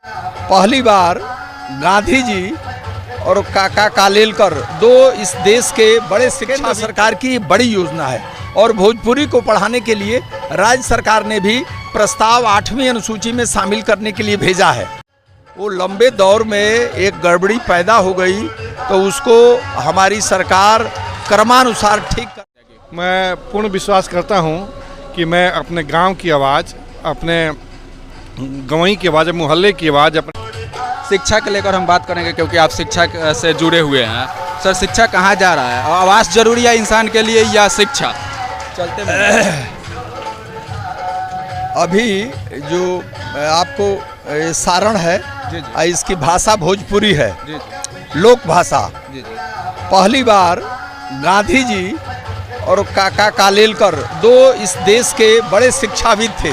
पहली बार गांधी जी और काका कालेलकर दो इस देश के बड़े शिक्षा सरकार की बड़ी योजना है और भोजपुरी को पढ़ाने के लिए राज्य सरकार ने भी प्रस्ताव 8वीं अनुसूची में शामिल करने के लिए भेजा है। वो लंबे दौर में एक गड़बड़ी पैदा हो गई तो उसको हमारी सरकार क्रमानुसार ठीक कर। मैं पूर्ण विश्वास करता हूं कि मैं अपने गांव की आवाज़, अपने गंवई की आवाज़, मोहल्ले की आवाज़, अपने शिक्षा के लेकर हम बात करेंगे क्योंकि आप शिक्षा से जुड़े हुए हैं। सर, शिक्षा कहाँ जा रहा है? आवास जरूरी है इंसान के लिए या शिक्षा? चलते अभी जो आपको सारण है जी। इसकी भाषा भोजपुरी है, जी। लोक भाषा। जी। पहली बार गांधी जी और काका कालेलकर दो इस देश के बड़े शिक्षाविद थे।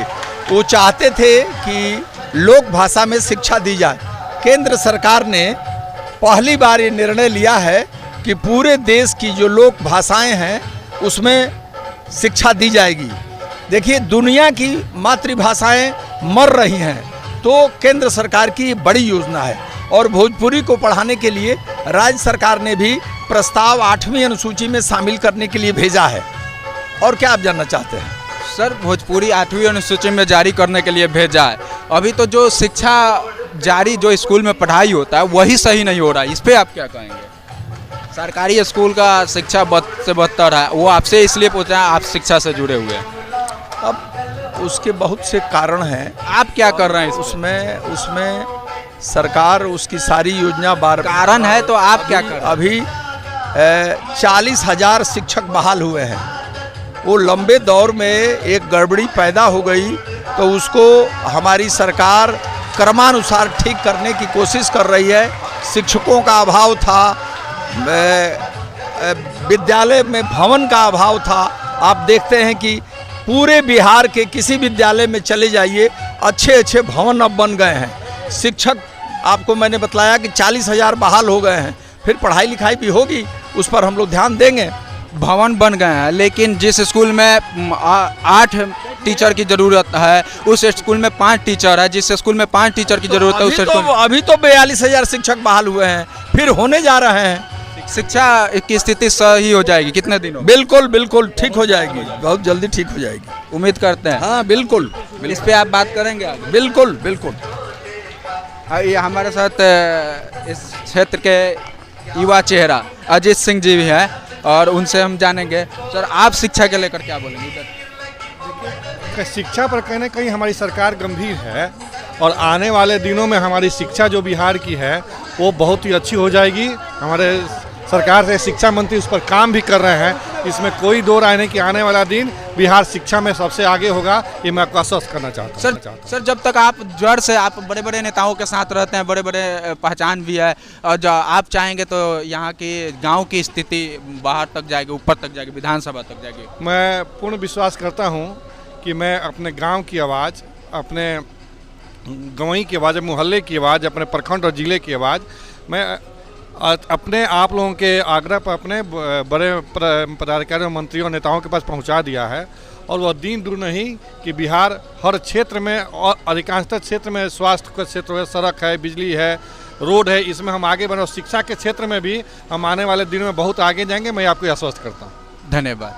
वो चाहते थे कि लोक भाषा में शिक्षा दी जाए। केंद्र सरकार ने पहली बार ये निर्णय लिया है कि पूरे देश की जो लोक भाषाएं हैं उसमें शिक्षा दी जाएगी। देखिए, दुनिया की मातृभाषाएं मर रही हैं, तो केंद्र सरकार की बड़ी योजना है और भोजपुरी को पढ़ाने के लिए राज्य सरकार ने भी प्रस्ताव 8वीं अनुसूची में शामिल करने के लिए भेजा है। और क्या आप जानना चाहते हैं? सर, भोजपुरी 8वीं अनुसूची में जारी करने के लिए भेजा है। अभी तो जो शिक्षा जारी जो स्कूल में पढ़ाई होता है वही सही नहीं हो रहा है, इस पे आप क्या कहेंगे? सरकारी स्कूल का शिक्षा से बदतर है। वो आपसे इसलिए पूछा है, आप शिक्षा से जुड़े हुए हैं। अब उसके बहुत से कारण हैं। आप क्या कर रहे हैं उसमें सरकार उसकी सारी योजना कारण है, तो आप क्या कर रहे हैं? अभी 40,000 शिक्षक बहाल हुए हैं। वो लंबे दौर में एक गड़बड़ी पैदा हो गई तो उसको हमारी सरकार क्रमानुसार ठीक करने की कोशिश कर रही है। शिक्षकों का अभाव था, विद्यालय में भवन का अभाव था। आप देखते हैं कि पूरे बिहार के किसी विद्यालय में चले जाइए, अच्छे अच्छे भवन अब बन गए हैं। शिक्षक, आपको मैंने बतलाया कि 40,000 बहाल हो गए हैं। फिर पढ़ाई लिखाई भी होगी, उस पर हम लोग ध्यान देंगे। भवन बन गए हैं, लेकिन जिस स्कूल में 8 टीचर की ज़रूरत है उस स्कूल में 5 टीचर है। जिस स्कूल में 5 टीचर की ज़रूरत है उस स्कूल में अभी तो 42,000 शिक्षक बहाल हुए हैं, फिर होने जा रहे हैं। शिक्षा की स्थिति सही हो जाएगी कितने दिनों? बिल्कुल बिल्कुल ठीक हो जाएगी, बहुत जल्दी ठीक हो जाएगी, उम्मीद करते हैं। हाँ बिल्कुल। इस पे आप बात करेंगे आगे? बिल्कुल बिल्कुल। ये हमारे साथ इस क्षेत्र के युवा चेहरा अजीत सिंह जी भी हैं और उनसे हम जानेंगे। सर, आप शिक्षा के लेकर क्या बोलेंगे? शिक्षा पर कहीं ना कहीं हमारी सरकार गंभीर है और आने वाले दिनों में हमारी शिक्षा जो बिहार की है वो बहुत ही अच्छी हो जाएगी। हमारे सरकार से शिक्षा मंत्री उस पर काम भी कर रहे हैं। इसमें कोई दो राय नहीं कि आने वाला दिन बिहार शिक्षा में सबसे आगे होगा। ये मैं आपको आश्वस्त करना चाहता हूँ। सर, जब तक आप जड़ से आप बड़े बड़े नेताओं के साथ रहते हैं, बड़े बड़े पहचान भी है, और जो आप चाहेंगे तो यहाँ की गाँव की स्थिति बाहर तक जाएगी, ऊपर तक जाएगी, विधानसभा तक जाएगी। मैं पूर्ण विश्वास करता हूँ कि मैं अपने गाँव की आवाज़, अपने गंवई की आवाज़, मोहल्ले की आवाज़, अपने प्रखंड और ज़िले की आवाज़ मैं अपने आप लोगों के आग्रह पर अपने बड़े पदाधिकारियों, मंत्रियों, नेताओं के पास पहुंचा दिया है। और वह दिन दूर नहीं कि बिहार हर क्षेत्र में और अधिकांशतः क्षेत्र में, स्वास्थ्य का क्षेत्र है, सड़क है, बिजली है, रोड है, इसमें हम आगे बढ़े। और शिक्षा के क्षेत्र में भी हम आने वाले दिनों में बहुत आगे जाएंगे। मैं आपको आश्वस्त करता हूँ। धन्यवाद।